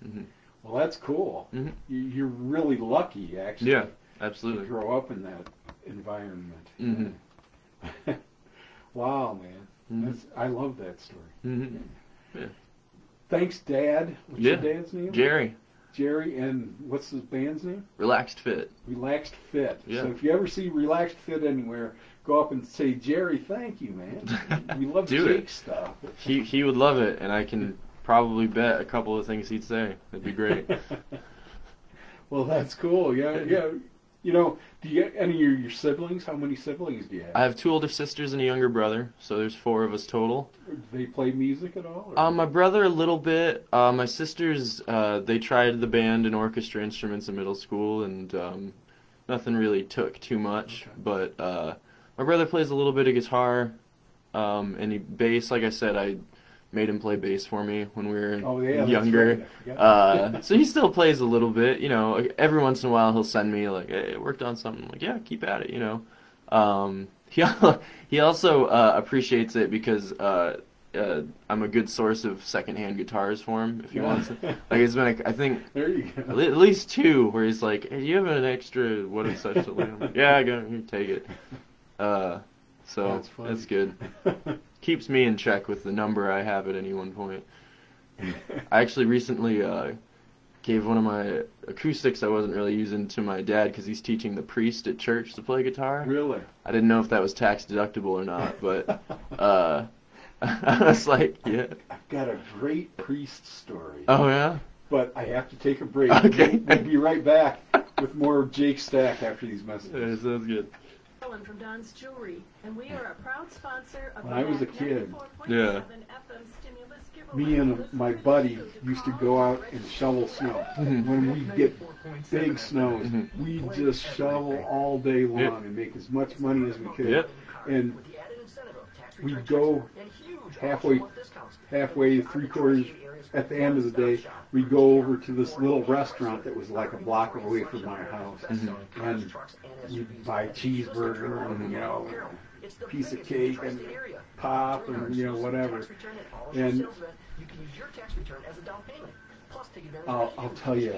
Mm-hmm. Well, that's cool. Mm-hmm. You're really lucky, actually. Yeah, absolutely. To grow up in that environment. Mm-hmm. Wow, man. Mm-hmm. I love that story. Mm-hmm. Yeah. Thanks, Dad. What's your dad's name? Jerry. Jerry, and what's his band's name? Relaxed Fit. Relaxed Fit. Yeah. So if you ever see Relaxed Fit anywhere, go up and say, Jerry, thank you, man. We love Jake's stuff. He would love it, and I can probably bet a couple of things he'd say. It'd be great. Well, that's cool. Yeah. Do you get any of your siblings? How many siblings do you have? I have 2 older sisters and a younger brother, so there's 4 of us total. Do they play music at all? Or? My brother a little bit. My sisters, they tried the band and orchestra instruments in middle school, and nothing really took too much. Okay. But my brother plays a little bit of guitar, and bass. Like I said, I made him play bass for me when we were younger. Right. So he still plays a little bit. Every once in a while he'll send me like, "Hey, I worked on something." I'm like, yeah, keep at it. He also appreciates it because I'm a good source of secondhand guitars for him if he wants it. Like it's been, I think, there you go. At least 2 where he's like, "Hey, do you have an extra what and such?" I'm like, yeah, I got it. Here, take it. So that's good. Keeps me in check with the number I have at any one point. I actually recently gave one of my acoustics I wasn't really using to my dad because he's teaching the priest at church to play guitar. Really? I didn't know if that was tax deductible or not, but I was like, yeah. I've got a great priest story. Oh, yeah? But I have to take a break. Okay. We'll be right back with more of Jake Stack after these messages. Yeah, sounds good. From Don's Jewelry, and we are a proud sponsor of when I was a kid, yeah, me and my buddy used to go out and shovel snow. When we get big snows, we just shovel all day long and make as much money as we could. Yep. And we'd go halfway, 3/4 at the end of the day, we'd go over to this little restaurant that was like a block away from my house, and we'd buy cheeseburger and piece of cake and pop and whatever. And I'll tell you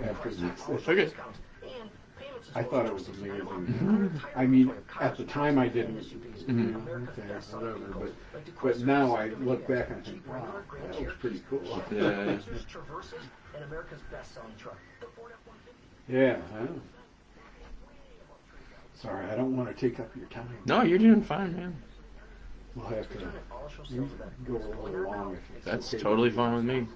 after this. Okay. I thought it was amazing. I mean, at the time I didn't, okay, whatever, but now I look back and I think, wow, that was pretty cool. Yeah. Yeah, I know. Sorry, I don't want to take up your time. No, you're doing fine, man. We'll have to go a little long if it's That's okay. totally fine with me.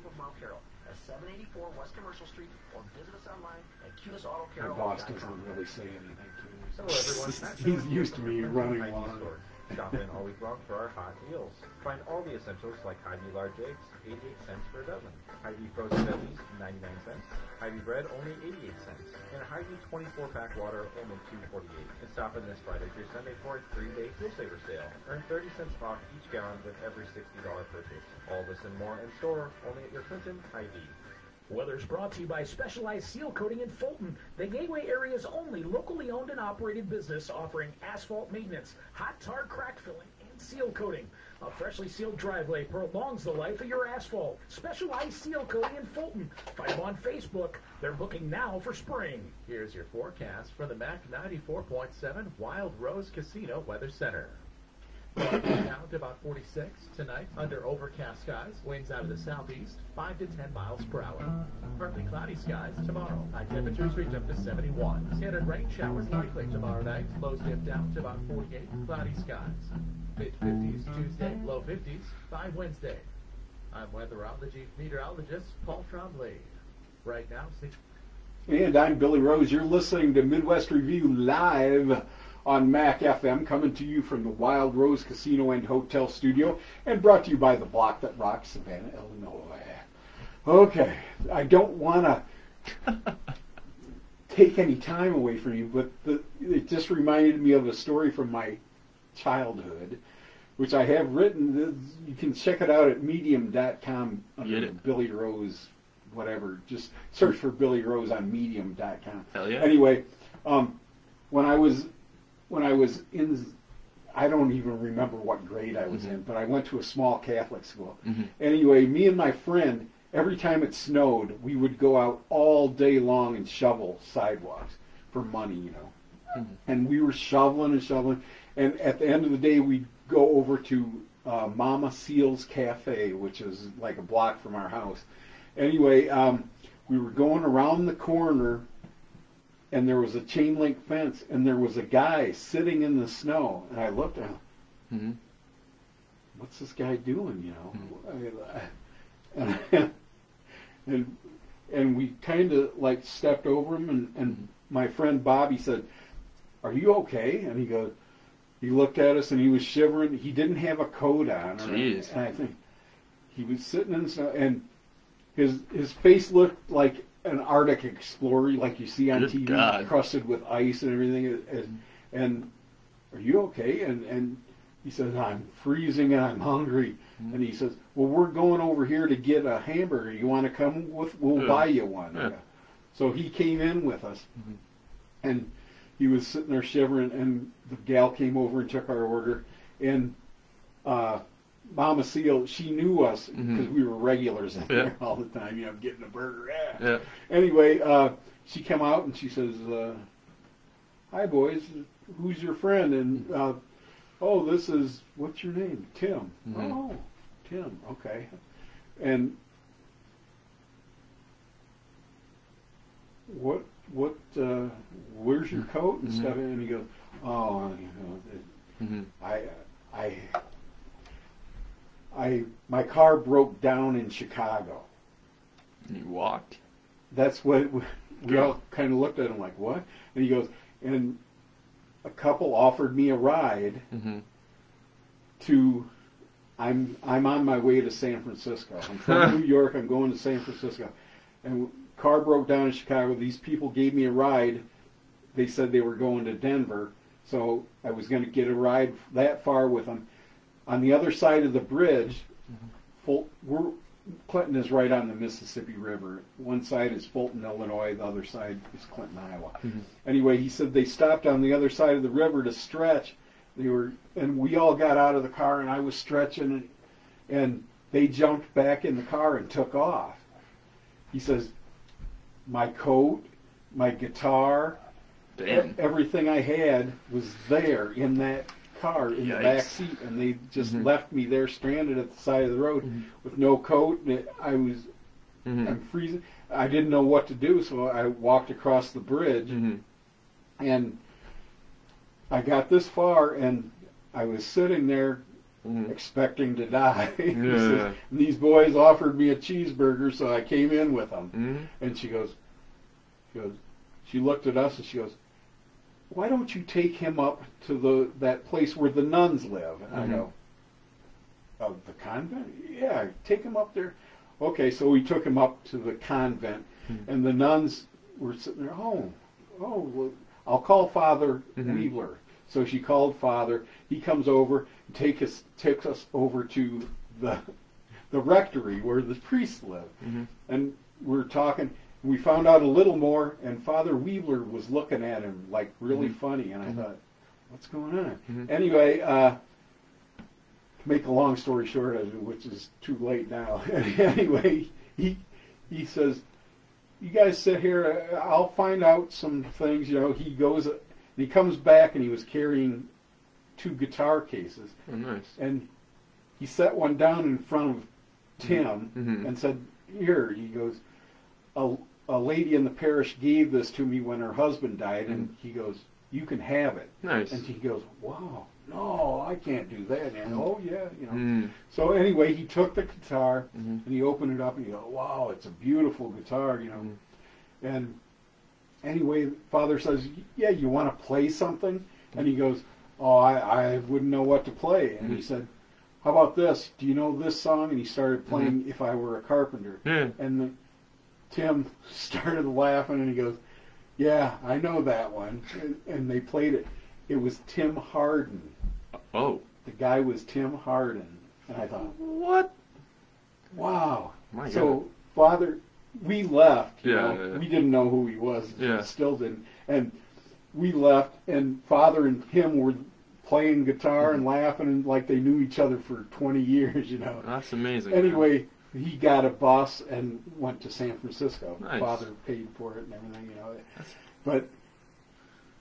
My boss doesn't really say anything to Hello, everyone. me. He's used to me running Hy-Vee long. store. Shop in all week long for our hot deals. Find all the essentials like Hy-Vee large eggs, 88 cents per dozen. Hy-Vee frozen veggies, 99 cents. Hy-Vee bread, only 88 cents. And Hy-Vee 24-pack water, only $2.48. And stop in this Friday through Sunday for a 3-day Fuel Saver sale. Earn 30 cents off each gallon with every $60 purchase. All this and more in store, only at your Clinton Hy-Vee. Weather's brought to you by Specialized Seal Coating in Fulton, the Gateway area's only locally owned and operated business offering asphalt maintenance, hot tar crack filling, and seal coating. A freshly sealed driveway prolongs the life of your asphalt. Specialized Seal Coating in Fulton. Find them on Facebook. They're booking now for spring. Here's your forecast for the MAC 94.7 Wild Rose Casino Weather Center. Down to about 46 tonight under overcast skies, winds out of the southeast, 5 to 10 miles per hour. Partly cloudy skies tomorrow. High temperatures reach up to 71. Scattered rain showers likely tomorrow night. Lows dip down to about 48. Cloudy skies. Mid-50s Tuesday, low 50s by Wednesday. I'm meteorologist Paul Trombley. Right now, 6. And I'm Billy Rose. You're listening to Midwest Review live on MAC FM, coming to you from the Wild Rose Casino and Hotel Studio, and brought to you by the Block That Rocks, Savannah, Illinois. Okay, I don't want to take any time away from you, but it just reminded me of a story from my childhood, which I have written. You can check it out at medium.com under Billy Rose, whatever. Just search for Billy Rose on medium.com. Hell yeah. Anyway, when I was in, I don't even remember what grade I was in, but I went to a small Catholic school. Anyway, me and my friend, every time it snowed, we would go out all day long and shovel sidewalks for money, you know. And we were shoveling and shoveling. And at the end of the day, we'd go over to Mama Seal's Cafe, which is like a block from our house. Anyway, we were going around the corner, and there was a chain link fence, and there was a guy sitting in the snow. And I looked at him. What's this guy doing, you know? And we kind of like stepped over him, and my friend Bobby said, "Are you okay?" And he looked at us, and he was shivering. He didn't have a coat on. Jeez. And I think he was sitting in the snow, and his face looked like an Arctic explorer, like you see on TV, God. crusted with ice and everything. And are you okay? And he says, "I'm freezing and I'm hungry." And he says, "Well, we're going over here to get a hamburger. You want to come with? We'll buy you one." Yeah. So he came in with us, and he was sitting there shivering, and the gal came over and took our order. And Mama Seal, she knew us because we were regulars in there all the time, you know, getting a burger. Yeah. Anyway, she came out and she says, "Hi, boys. Who's your friend?" And, "Oh, this is, what's your name? Tim." "Oh, Tim. Okay." And where's your coat and stuff? And he goes, "Oh, you know, my car broke down in Chicago." You walked? That's what we all kind of looked at him like, "What?" And he goes, and a couple offered me a ride to. I'm on my way to San Francisco. I'm from New York. I'm going to San Francisco, and car broke down in Chicago. These people gave me a ride. They said they were going to Denver, so I was going to get a ride that far with them. On the other side of the bridge, Clinton is right on the Mississippi River. One side is Fulton, Illinois. The other side is Clinton, Iowa. Anyway, he said they stopped on the other side of the river to stretch. And we all got out of the car, and I was stretching, and they jumped back in the car and took off. He says, my coat, my guitar, Damn. Everything I had was there in that car in the back seat, and they just left me there stranded at the side of the road with no coat. And I'm freezing. I didn't know what to do, so I walked across the bridge, and I got this far, and I was sitting there expecting to die. And these boys offered me a cheeseburger, so I came in with them. And she looked at us and she goes, "Why don't you take him up to that place where the nuns live?" And I go, "Oh, the convent? Yeah, take him up there." Okay, so we took him up to the convent, and the nuns were sitting there. Oh, well, I'll call Father Weebler. So she called Father. He comes over and takes us over to the rectory where the priests live. And we're talking. We found out a little more, and Father Weebler was looking at him like really funny. And I thought, what's going on? Anyway, to make a long story short, which is too late now. Anyway, he says, "You guys sit here. I'll find out some things." You know, he goes. And he comes back, and he was carrying 2 guitar cases. Oh, nice. And he set one down in front of Tim and said, "Here," he goes, a lady in the parish gave this to me when her husband died, and he goes, "You can have it." Nice. And he goes, "Wow, no, I can't do that." And oh, yeah, you know. So anyway, he took the guitar, and he opened it up, and he goes, "Wow, it's a beautiful guitar," you know. And anyway, Father says, "Yeah, you want to play something?" And he goes, "Oh, I wouldn't know what to play." And he said, "How about this? Do you know this song?" And he started playing "If I Were a Carpenter." And Tim started laughing, and he goes, "Yeah, I know that one." And they played it. It was Tim Hardin. Oh. The guy was Tim Hardin. And I thought, what? Wow. My so, God. Father, we left. You Yeah, know? yeah. We didn't know who he was. Yeah. Still didn't. And we left, and Father and him were playing guitar and laughing and like they knew each other for 20 years, you know. That's amazing. Anyway, he got a bus and went to San Francisco. Nice. Father paid for it and everything, you know. But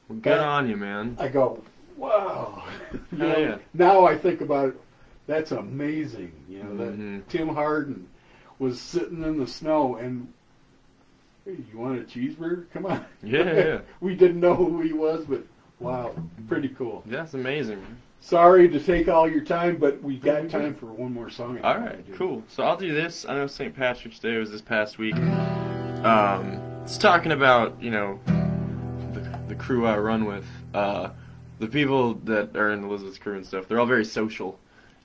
Well, good on you, man. I go, wow. You know, Yeah. Now I think about it, that's amazing. You know, that Tim Hardin was sitting in the snow and, "Hey, you want a cheeseburger? Come on." Yeah. We didn't know who he was, but wow, pretty cool. That's amazing, man. Sorry to take all your time, but we got time for one more song. All right, cool. So I'll do this. I know St. Patrick's Day was this past week. It's talking about, you know, the crew I run with. The people that are in Elizabeth's crew and stuff, they're all very social,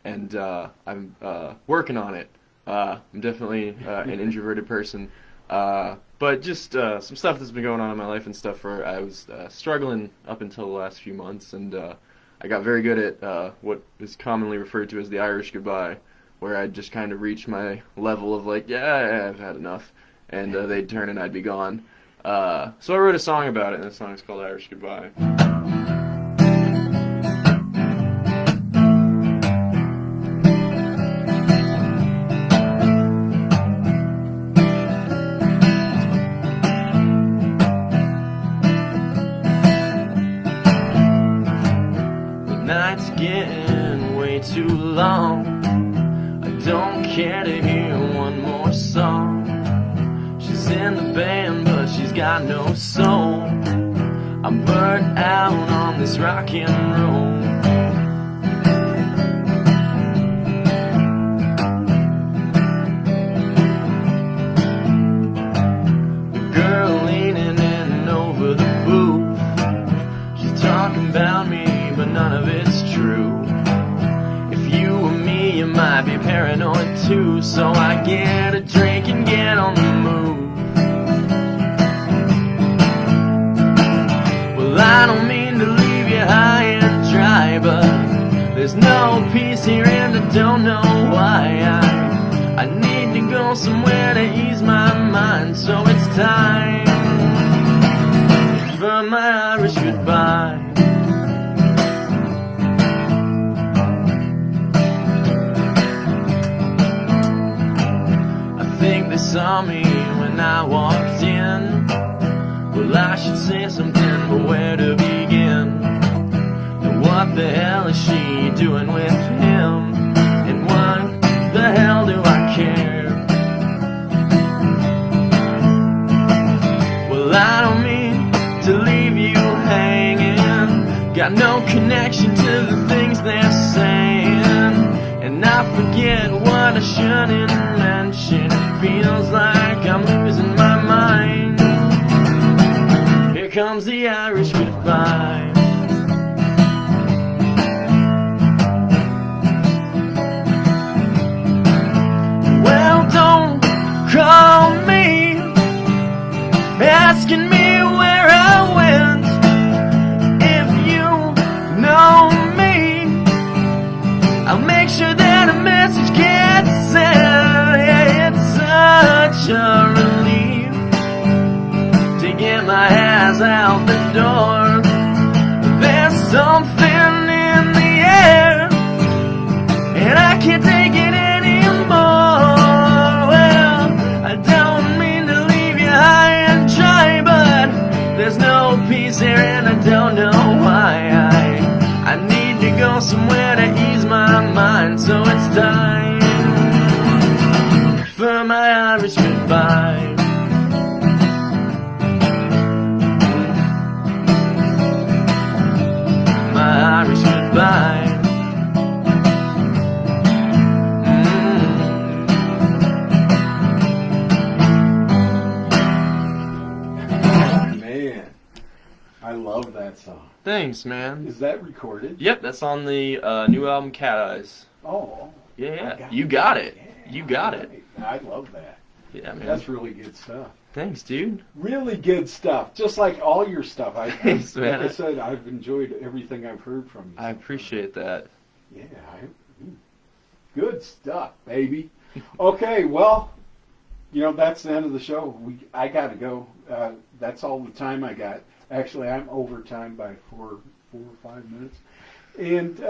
and I'm working on it. I'm definitely an introverted person, but just some stuff that's been going on in my life and stuff where I was struggling up until the last few months, and I got very good at what is commonly referred to as the Irish goodbye, where I'd just kind of reach my level of like, yeah, I've had enough, and they'd turn and I'd be gone. So I wrote a song about it, and the song is called Irish Goodbye. Getting way too long. I don't care to hear one more song. She's in the band, but she's got no soul. I'm burnt out on this rock and roll. The girl leaning in over the booth, she's talking about me, but none of it's true. If you were me, you might be paranoid too. So I get a drink and get on the move. Well, I don't mean to leave you high and dry, but there's no peace here and I don't know why. I need to go somewhere to ease my mind. So it's time for my Irish goodbye. I think they saw me when I walked in. Well, I should say something, but where to begin? And what the hell is she doing with him? And what the hell do I care? Well, I don't mean to leave you hanging. Got no connection to the things they're saying. And I forget what I shouldn't mention. It feels like I'm losing my mind. Here comes the Irish goodbye. Well, don't call me asking me where I went. If you know me, I'll make sure that a message gets sent. Yeah, it's such a relief to get my ass out the door. There's something in the air, and I can't take it anymore. Well, I don't mean to leave you high and dry, but there's no peace here, and I don't know why. I need to go somewhere to ease my mind, so it's time for my Irish goodbye. My Irish goodbye. Man, I love that song. Thanks, man. Is that recorded? Yep, that's on the new album Cat Eyes. Oh. Yeah, you got it. You got it. I love that. Yeah, man. That's really good stuff. Thanks, dude. Really good stuff. Just like all your stuff. Thanks, man. Like I said, I've enjoyed everything I've heard from you. I appreciate that. Yeah. Good stuff, baby. Okay, well, that's the end of the show. I got to go. That's all the time I got. Actually, I'm over time by 4 or 5 minutes. And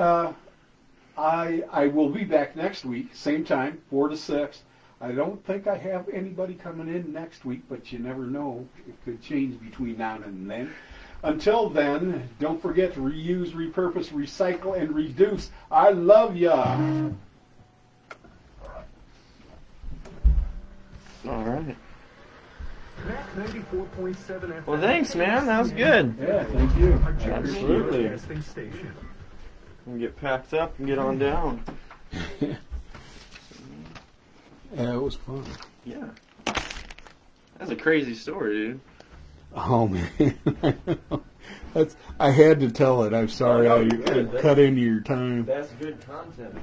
I will be back next week, same time, 4 to 6. I don't think I have anybody coming in next week, but you never know. It could change between now and then. Until then, don't forget to reuse, repurpose, recycle, and reduce. I love ya. All right. Mac 94.7 FM. Well, thanks, man. That was good. Yeah, thank you. Absolutely. Broadcasting station. We can get packed up and get on down. Yeah, it was fun. Yeah. That's a crazy story, dude. Oh, man. I had to tell it. I'm sorry I cut into your time. That's good content.